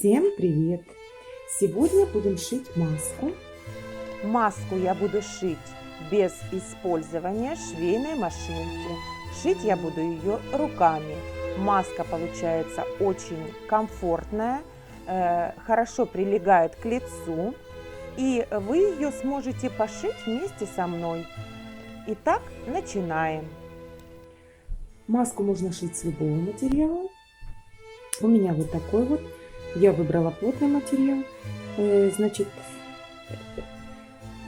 Всем привет! Сегодня будем шить маску. Маску я буду шить без использования швейной машинки. Шить я буду ее руками. Маска получается очень комфортная, хорошо прилегает к лицу. И вы ее сможете пошить вместе со мной. Итак, начинаем. Маску можно шить с любого материала. У меня вот такой вот. Я выбрала плотный материал. Значит,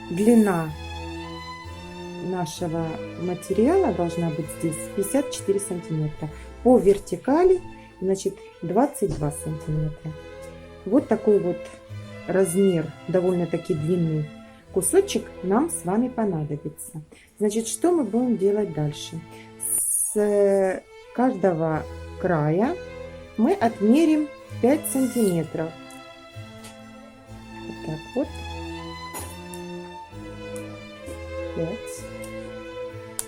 длина нашего материала должна быть здесь 54 сантиметра. По вертикали, значит, 22 сантиметра. Вот такой вот размер, довольно-таки длинный кусочек нам с вами понадобится. Значит, что мы будем делать дальше? С каждого края мы отмерим 5 сантиметров. Вот так вот. 5.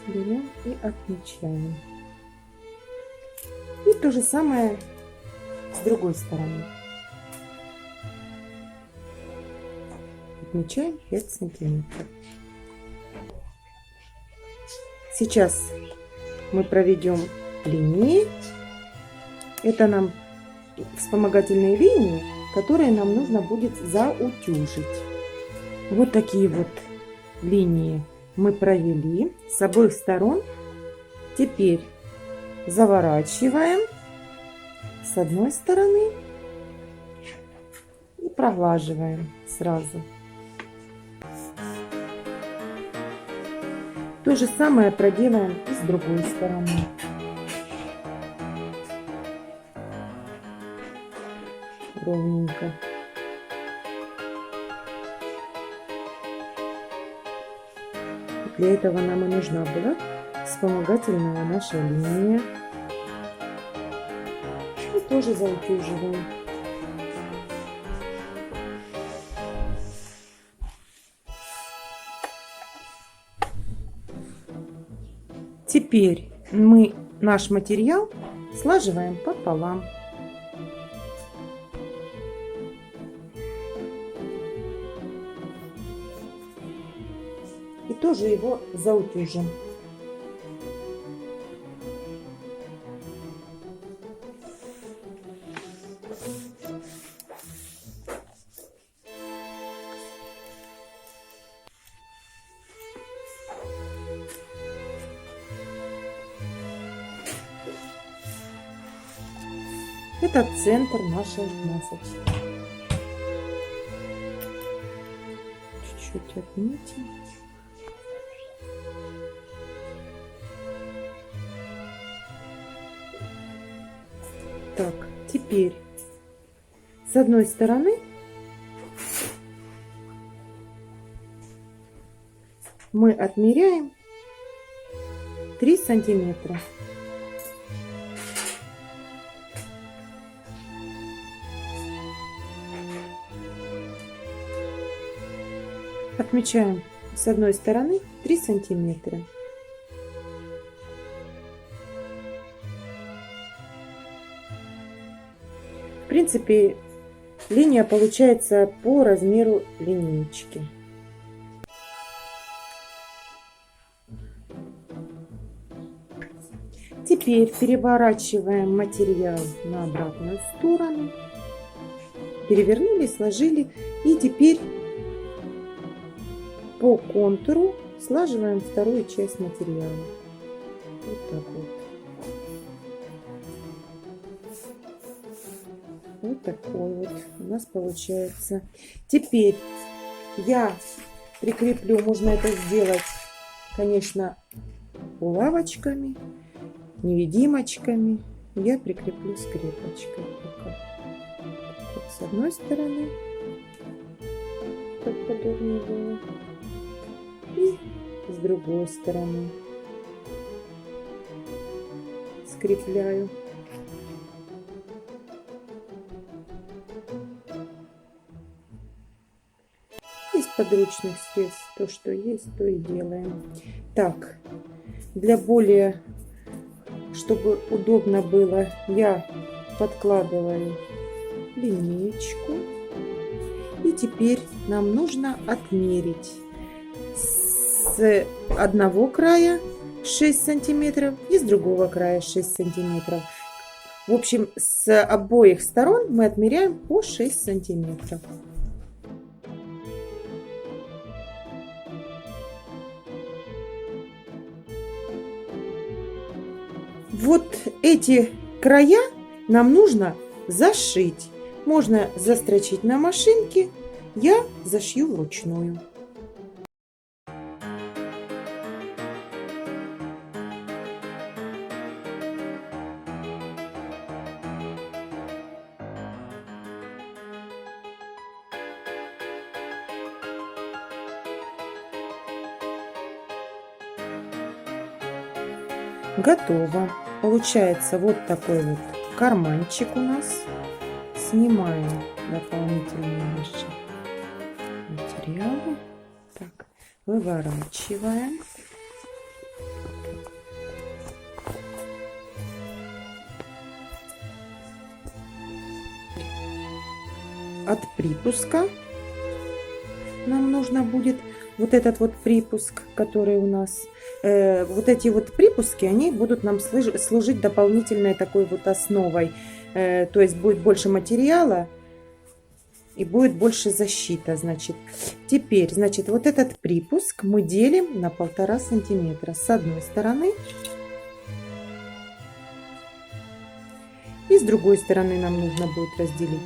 Берем и отмечаем. И то же самое с другой стороны. Отмечаем 5 сантиметров. Сейчас мы проведем линии. Это нам вспомогательные линии, которые нам нужно будет заутюжить. Вот такие вот линии мы провели с обоих сторон. Теперь заворачиваем с одной стороны и проглаживаем сразу. То же самое проделаем и с другой стороны. Ровненько. Для этого нам и нужна была вспомогательная наша линия. И тоже заутюживаем. Теперь мы наш материал слаживаем пополам. И тоже его заутюжим. Это центр нашей масочки. Чуть-чуть отметим. Так, теперь с одной стороны мы отмеряем 3 сантиметра. Отмечаем с одной стороны 3 сантиметра. В принципе, линия получается по размеру линейки. Теперь переворачиваем материал на обратную сторону. Перевернули, сложили. И теперь по контуру слаживаем вторую часть материала. Вот так вот. Вот такой вот у нас получается. Теперь я прикреплю, можно это сделать, конечно, булавочками, невидимочками. Я прикреплю скрепочкой пока. Вот с одной стороны, как удобнее было, и с другой стороны скрепляю. Из подручных средств то, что есть, то и делаем. Так, для более, чтобы удобно было, я подкладываю линеечку. И теперь нам нужно отмерить с одного края 6 сантиметров и с другого края 6 сантиметров. В общем, с обоих сторон мы отмеряем по 6 сантиметров. Вот эти края нам нужно зашить. Можно застрочить на машинке, я зашью вручную. Готово. Получается вот такой вот карманчик у нас. Снимаем дополнительные наши материалы. Так, выворачиваем. От припуска нам нужно будет вот этот вот припуск, который у нас, вот эти вот припуски, они будут нам служить дополнительной такой вот основой. То есть будет больше материала и будет больше защита. Значит, теперь, значит, вот этот припуск мы делим на 1,5 сантиметра с одной стороны. И с другой стороны нам нужно будет разделить.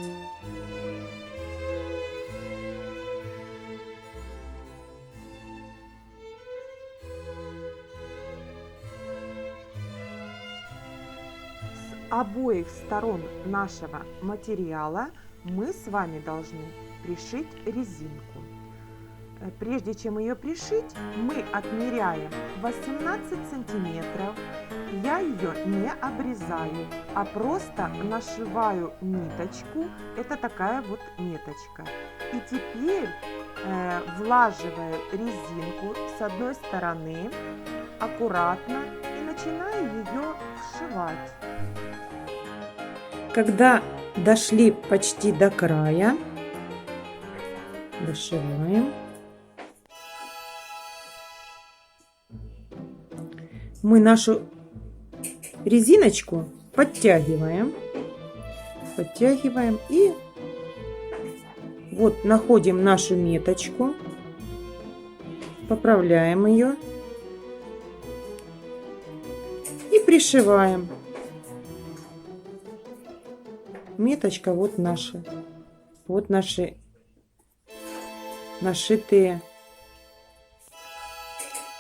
Обоих сторон нашего материала мы с вами должны пришить резинку. Прежде чем ее пришить, мы отмеряем 18 сантиметров. Я ее не обрезаю, а просто нашиваю ниточку. Это такая вот ниточка. И теперь влаживаю резинку с одной стороны аккуратно и начинаю ее вшивать. Когда дошли почти до края, дошиваем. Мы нашу резиночку подтягиваем и вот находим нашу меточку, поправляем ее и пришиваем. Меточка вот наша, вот наши нашитые.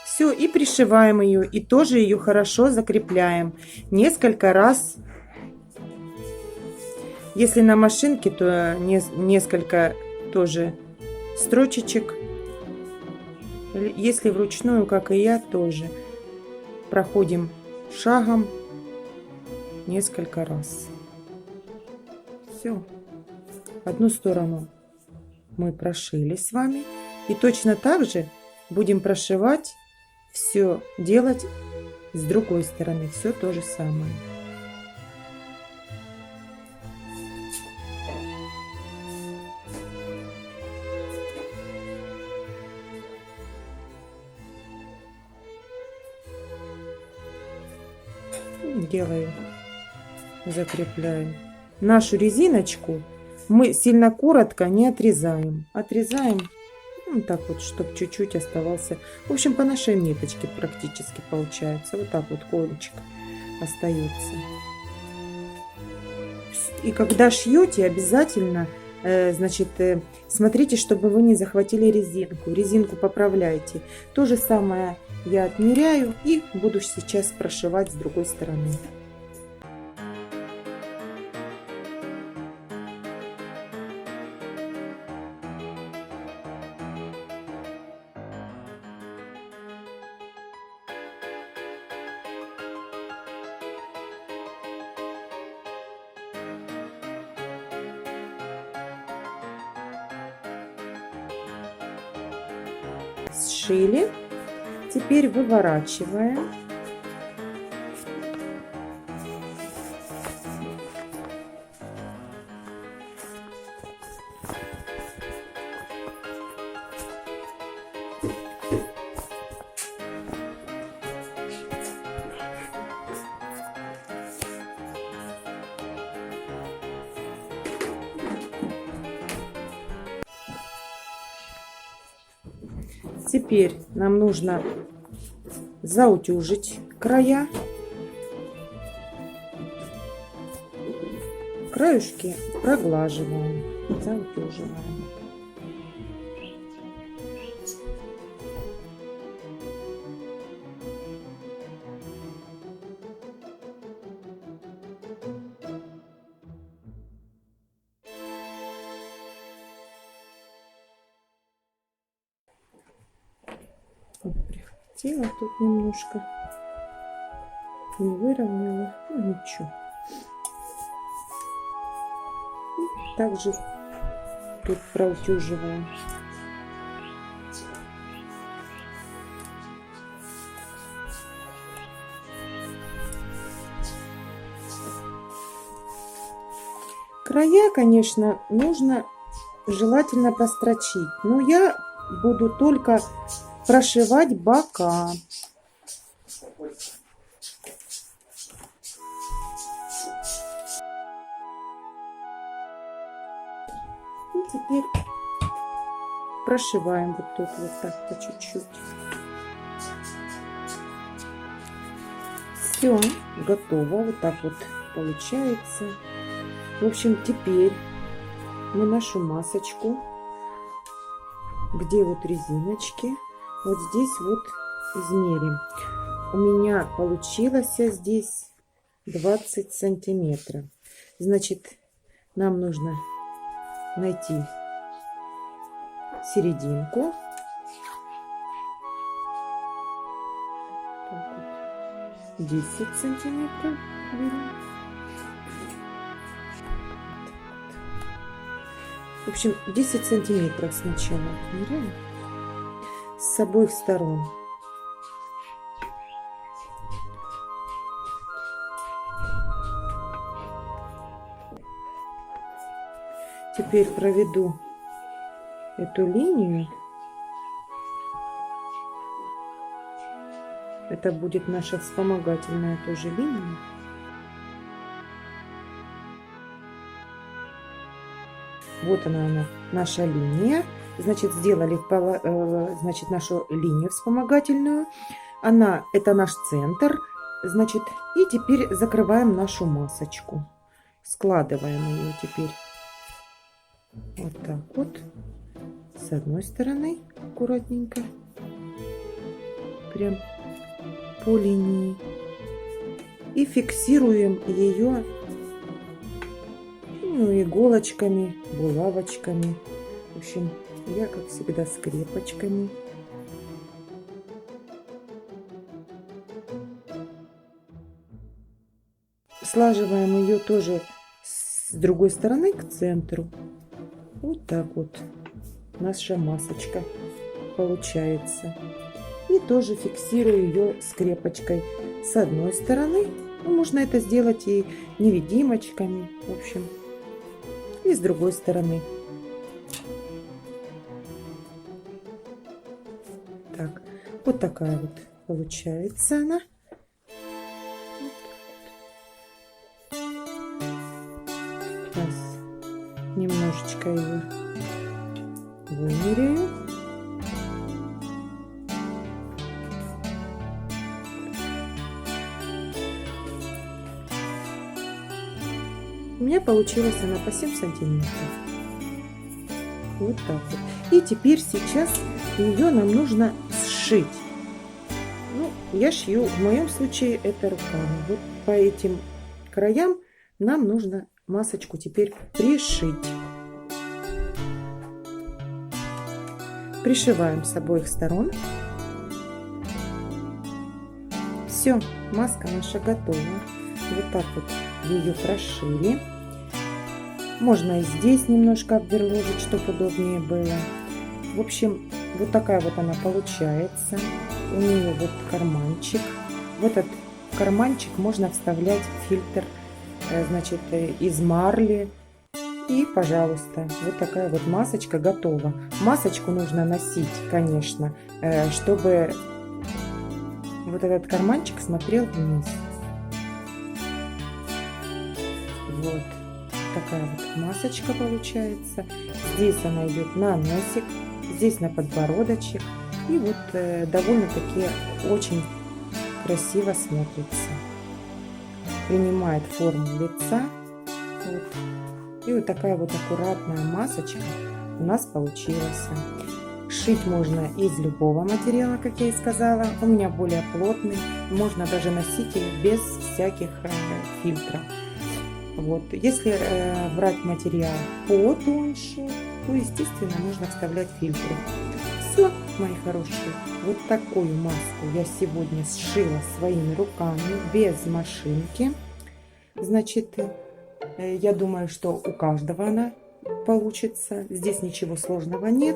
Все, и пришиваем ее, и тоже ее хорошо закрепляем несколько раз. Если на машинке, то несколько тоже строчечек. Если вручную, как и я, тоже проходим шагом несколько раз. Все, одну сторону мы прошили с вами, и точно так же будем прошивать, все делать с другой стороны, все то же самое. Делаю, закрепляем. Нашу резиночку мы сильно коротко не отрезаем. Отрезаем вот так вот, чтобы чуть-чуть оставался. В общем, по нашей меточке практически получается. Вот так вот кончик остается. И когда шьете, обязательно, значит, смотрите, чтобы вы не захватили резинку. Резинку поправляйте. То же самое я отмеряю и буду сейчас прошивать с другой стороны. Сшили. Теперь выворачиваем. Теперь нам нужно заутюжить края. Краюшки проглаживаем, заутюживаем. Вот, прихватила тут немножко, не выровняла, ну ничего. И также тут проутюживаем. Края, конечно, нужно желательно прострочить, но я буду только прошивать бока. И теперь прошиваем вот тут вот так по чуть-чуть. Все, готово. Вот так вот получается. В общем, теперь мы нашу масочку, где вот резиночки, вот здесь вот измерим. У меня получилось здесь 20 сантиметров. Значит, нам нужно найти серединку. Так вот. 10 сантиметров берем. В общем, 10 сантиметров сначала отмеряем с обоих сторон. Теперь проведу эту линию. Это будет наша вспомогательная тоже линия. Вот она, наша линия. Значит, сделали значит, нашу линию вспомогательную. Это наш центр. Значит, и теперь закрываем нашу масочку. Складываем ее теперь вот так вот. С одной стороны аккуратненько. Прям по линии. И фиксируем ее иголочками, булавочками. В общем, я, как всегда, скрепочками. Слаживаем ее тоже с другой стороны к центру. Вот так вот наша масочка получается. И тоже фиксирую ее скрепочкой с одной стороны. Ну, можно это сделать и невидимочками. В общем, и с другой стороны. Так, вот такая вот получается она. Сейчас немножечко ее вымеряю. У меня получилась она по 7 сантиметров. Вот так вот. И теперь сейчас ее нам нужно сшить. Ну, я шью, в моем случае это руками. Вот по этим краям нам нужно масочку теперь пришить. Пришиваем с обоих сторон. Все, маска наша готова. Вот так вот ее прошили. Можно и здесь немножко обверложить, чтобы удобнее было. В общем, вот такая вот она получается. У нее вот карманчик. В этот карманчик можно вставлять фильтр, значит, из марли. И, пожалуйста, вот такая вот масочка готова. Масочку нужно носить, конечно, чтобы вот этот карманчик смотрел вниз. Вот такая вот масочка получается. Здесь она идет на носик, здесь на подбородочек. И вот довольно-таки очень красиво смотрится. Принимает форму лица. Вот. И вот такая вот аккуратная масочка у нас получилась. Шить можно из любого материала, как я и сказала. У меня более плотный. Можно даже носить ее без всяких фильтров. Вот. Если брать материал потоньше, то, естественно, нужно вставлять фильтры. Все, мои хорошие, вот такую маску я сегодня сшила своими руками, без машинки. Значит, я думаю, что у каждого она получится. Здесь ничего сложного нет.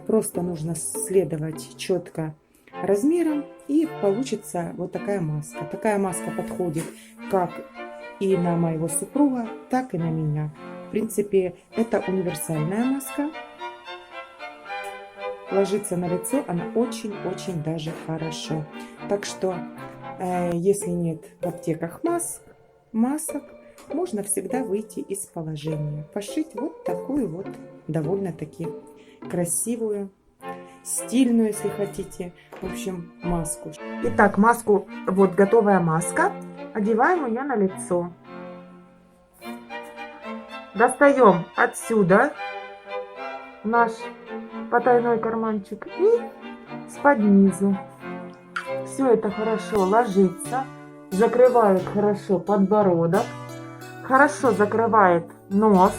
Просто нужно следовать четко размерам, и получится вот такая маска. Такая маска подходит как и на моего супруга, так и на меня. В принципе, это универсальная маска. Ложится на лицо она очень-очень даже хорошо. Так что, если нет в аптеках масок, можно всегда выйти из положения. Пошить вот такую вот довольно-таки красивую, стильную, если хотите, в общем, маску. Итак, маску, вот готовая маска. Одеваем ее на лицо. Достаем отсюда наш потайной карманчик и с-под низу. Все это хорошо ложится, закрывает хорошо подбородок, хорошо закрывает нос,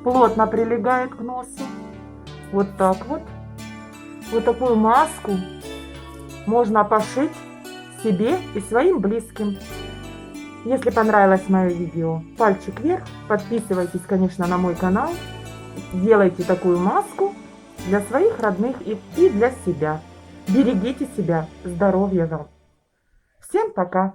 плотно прилегает к носу. Вот так вот. Вот такую маску можно пошить себе и своим близким. Если понравилось мое видео, пальчик вверх, подписывайтесь, конечно, на мой канал, делайте такую маску для своих родных и для себя. Берегите себя, здоровья вам. Всем пока!